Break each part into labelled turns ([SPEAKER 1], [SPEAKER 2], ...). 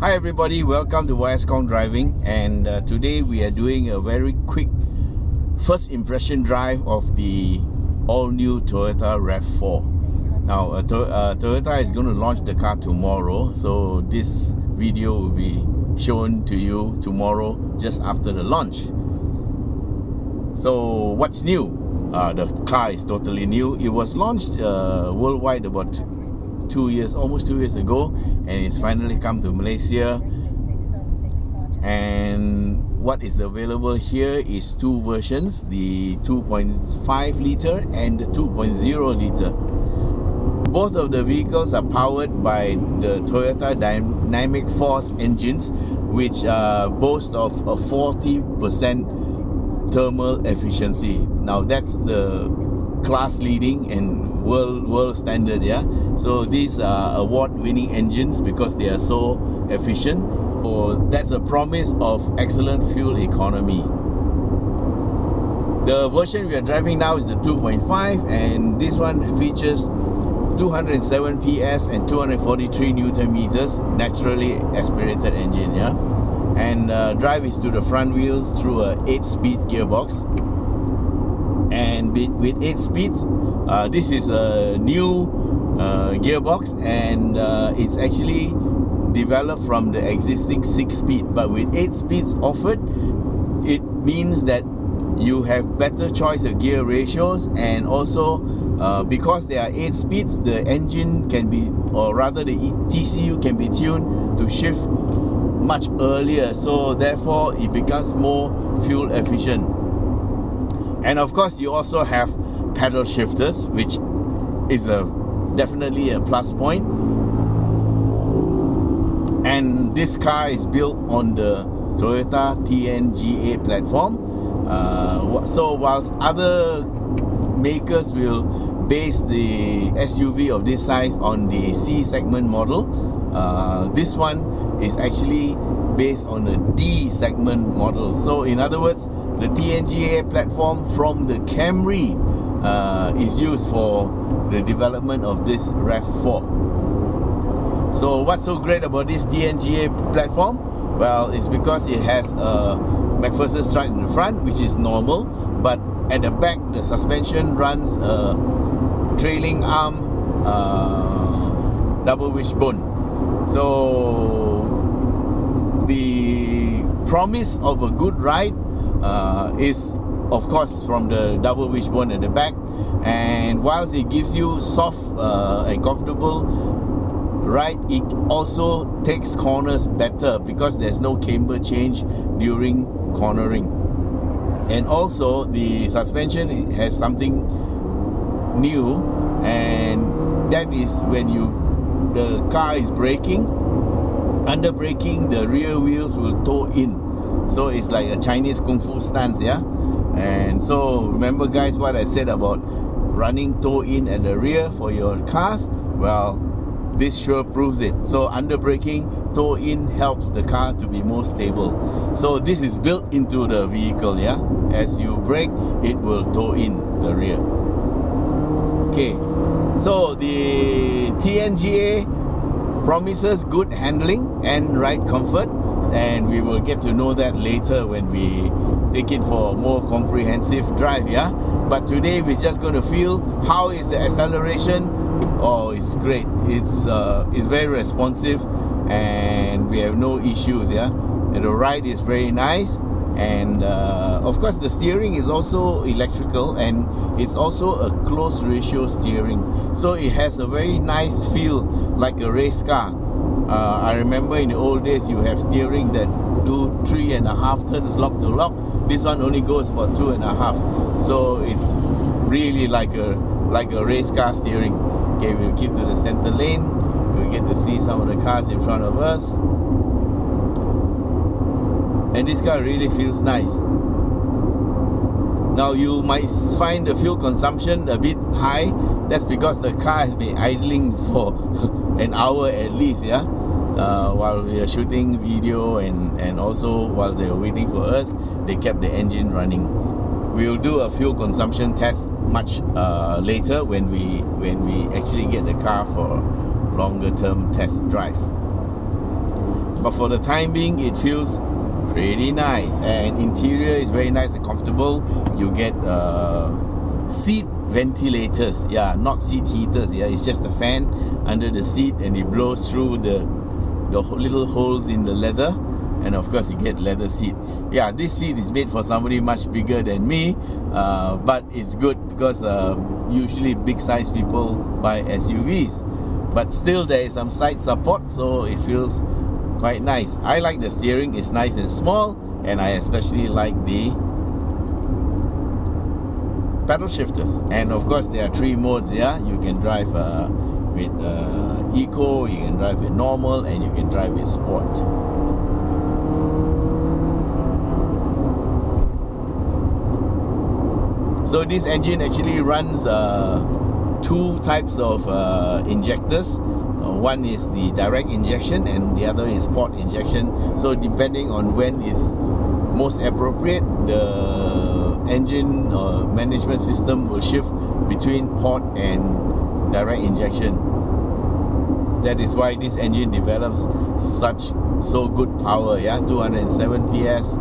[SPEAKER 1] Hi everybody, welcome to YSCom Driving, and today we are doing a very quick first impression drive of the all-new Toyota RAV4. Now Toyota is going to launch the car tomorrow, so this video will be shown to you tomorrow just after the launch. So what's new? The car is totally new. It was launched worldwide about almost 2 years ago, and it's finally come to Malaysia. And what is available here is two versions, the 2.5 liter and the 2.0 liter. Both of the vehicles are powered by the Toyota Dynamic Force engines, which boast of a 40% thermal efficiency. Now that's the class leading and world standard, yeah. So these are award-winning engines because they are so efficient. So that's a promise of excellent fuel economy. The version we are driving now is the 2.5, and this one features 207 PS and 243 Newton meters naturally aspirated engine, yeah. And drive is to the front wheels through a 8-speed gearbox. And with 8 speeds, this is a new gearbox, and it's actually developed from the existing 6-speed. But with 8 speeds offered, it means that you have better choice of gear ratios, and also because there are 8 speeds, the engine can be, or rather the TCU can be tuned to shift much earlier, so therefore it becomes more fuel efficient. And of course, you also have pedal shifters, which is definitely a plus point. And this car is built on the Toyota TNGA platform. So whilst other makers will base the SUV of this size on the C segment model, this one is actually based on a D segment model. So in other words, the TNGA platform from the Camry is used for the development of this RAV4. So what's so great about this TNGA platform? Well, it's because it has a McPherson strut in the front, which is normal, but at the back the suspension runs a trailing arm double wishbone. So the promise of a good ride is of course from the double wishbone at the back, and whilst it gives you soft and comfortable ride, it also takes corners better because there's no camber change during cornering. And also the suspension has something new, and that is when the car is braking, under braking the rear wheels will toe in. So it's like a Chinese Kung Fu stance, yeah. And so remember guys what I said about running toe in at the rear for your cars? Well, this sure proves it. So under braking, toe in helps the car to be more stable. So this is built into the vehicle, yeah. As you brake, it will toe in the rear. Okay, so the TNGA promises good handling and ride comfort, and we will get to know that later when we take it for a more comprehensive drive, yeah. But today we're just going to feel how is the acceleration. Oh, it's great. It's very responsive, and we have no issues, yeah. And the ride is very nice, and of course the steering is also electrical, and it's also a close ratio steering, so it has a very nice feel like a race car. I remember in the old days you have steerings that do 3.5 turns lock to lock. This one only goes for 2.5, so it's really like a race car steering. Okay, we'll keep to the center lane. We'll get to see some of the cars in front of us, and this car really feels nice. Now you might find the fuel consumption a bit high. That's because the car has been idling for an hour at least, yeah. While we are shooting video, and also while they were waiting for us, they kept the engine running. We'll do a fuel consumption test much later when we actually get the car for longer term test drive. but for the time being it feels pretty nice, and interior is very nice and comfortable. You get seat ventilators, yeah, not seat heaters, yeah, it's just a fan under the seat and it blows through the little holes in the leather, and of course you get leather seat. Yeah, this seat is made for somebody much bigger than me, but it's good because usually big size people buy SUVs, but still there is some side support, so it feels quite nice. I like the steering, it's nice and small, and I especially like the pedal shifters. And of course there are 3 modes, yeah. You can drive with eco, you can drive with normal, and you can drive with sport. So this engine actually runs 2 types of injectors. One is the direct injection and the other is port injection. So depending on when it's most appropriate, the engine management system will shift between port and direct injection. That is why this engine develops so good power, yeah, 207 PS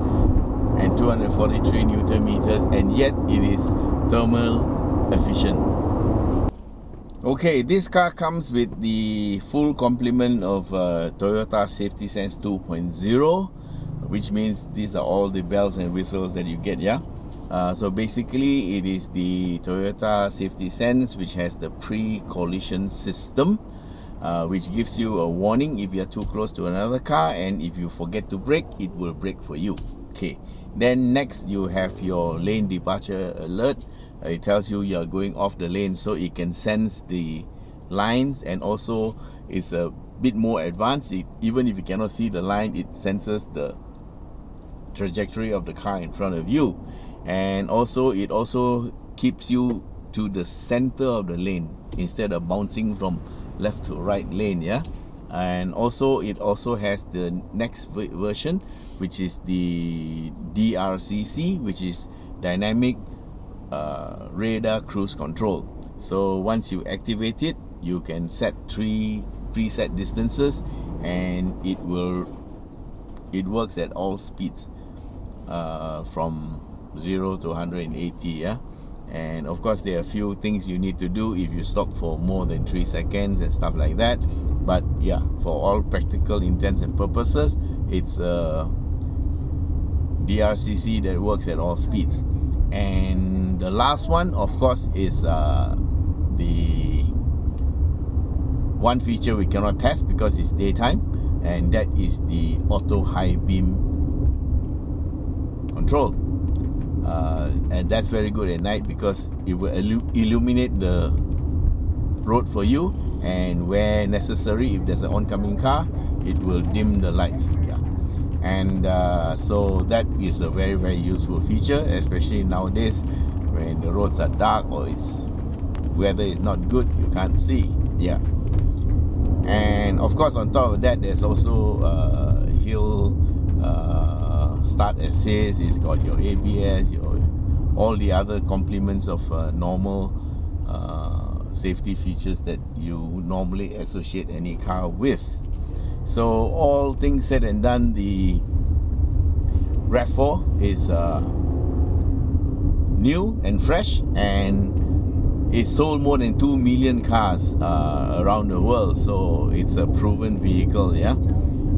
[SPEAKER 1] and 243 Newton meters, and yet it is thermal efficient. Okay, this car comes with the full complement of Toyota Safety Sense 2.0, which means these are all the bells and whistles that you get, yeah. So basically it is the Toyota Safety Sense, which has the pre-collision system, which gives you a warning if you're too close to another car, and if you forget to brake, it will brake for you. Okay, then next you have your lane departure alert. It tells you you're going off the lane, so it can sense the lines, and also it's a bit more advanced. Even if you cannot see the line, it senses the trajectory of the car in front of you, and also it also keeps you to the center of the lane instead of bouncing from left to right lane, yeah. And also it also has the next version, which is the DRCC, which is dynamic radar cruise control. So once you activate it, you can set 3 preset distances, and it works at all speeds, from 0 to 180, yeah. And of course there are a few things you need to do if you stop for more than 3 seconds and stuff like that, but yeah, for all practical intents and purposes, it's a DRCC that works at all speeds. And the last one, of course, is the one feature we cannot test because it's daytime, and that is the auto high beam control. And that's very good at night because it will illuminate the road for you, and where necessary, if there's an oncoming car, it will dim the lights, yeah. And so that is a very, very useful feature, especially nowadays when the roads are dark or weather is not good, you can't see, yeah. And of course on top of that, there's also hill start assist. It's got your ABS, all the other complements of normal safety features that you normally associate any car with. So all things said and done, the RAV4 is new and fresh, and it sold more than 2 million cars around the world. So it's a proven vehicle, yeah.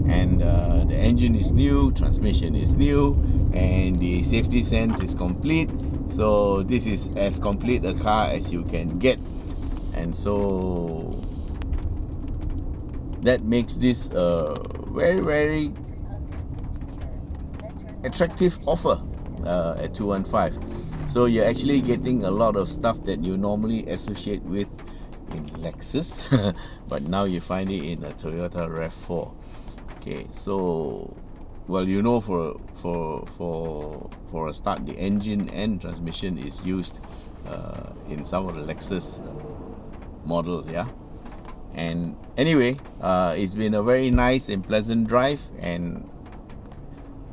[SPEAKER 1] And the engine is new, transmission is new, and the safety sense is complete. So this is as complete a car as you can get, and so that makes this a very, very attractive offer at 215. So you're actually getting a lot of stuff that you normally associate with in Lexus, but now you find it in a Toyota RAV4. Okay, so well, you know, for a start, the engine and transmission is used in some of the Lexus models, yeah. And anyway, it's been a very nice and pleasant drive, and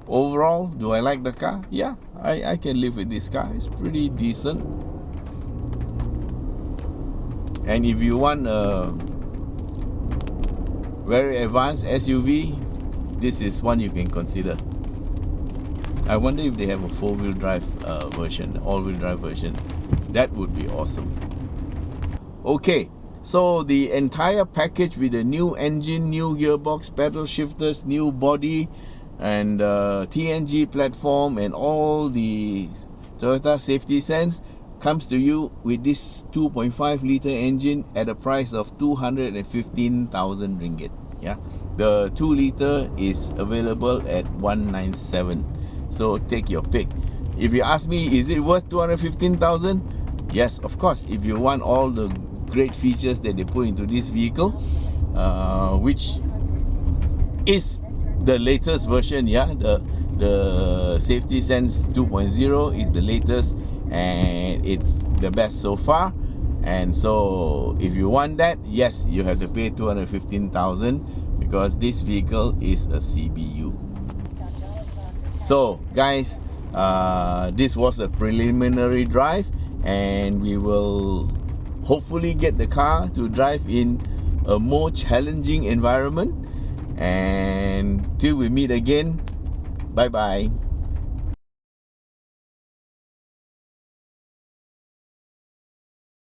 [SPEAKER 1] overall, do I like the car? Yeah, I can live with this car. It's pretty decent. And if you want a very advanced SUV, this is one you can consider. I wonder if they have a 4-wheel drive version, all-wheel drive version. That would be awesome. Okay, so the entire package with the new engine, new gearbox, pedal shifters, new body, and TNGA platform, and all the Toyota safety sense comes to you with this 2.5 litre engine at a price of 215,000 ringgit. Yeah, the 2 litre is available at 197. So take your pick. If you ask me, is it worth 215,000? Yes, of course. If you want all the great features that they put into this vehicle, which is the latest version, yeah, the Safety Sense 2.0 is the latest, and it's the best so far. And so if you want that, yes, you have to pay 215,000 because this vehicle is a CBU. So guys, this was a preliminary drive, and we will hopefully get the car to drive in a more challenging environment. And till we meet again, bye bye.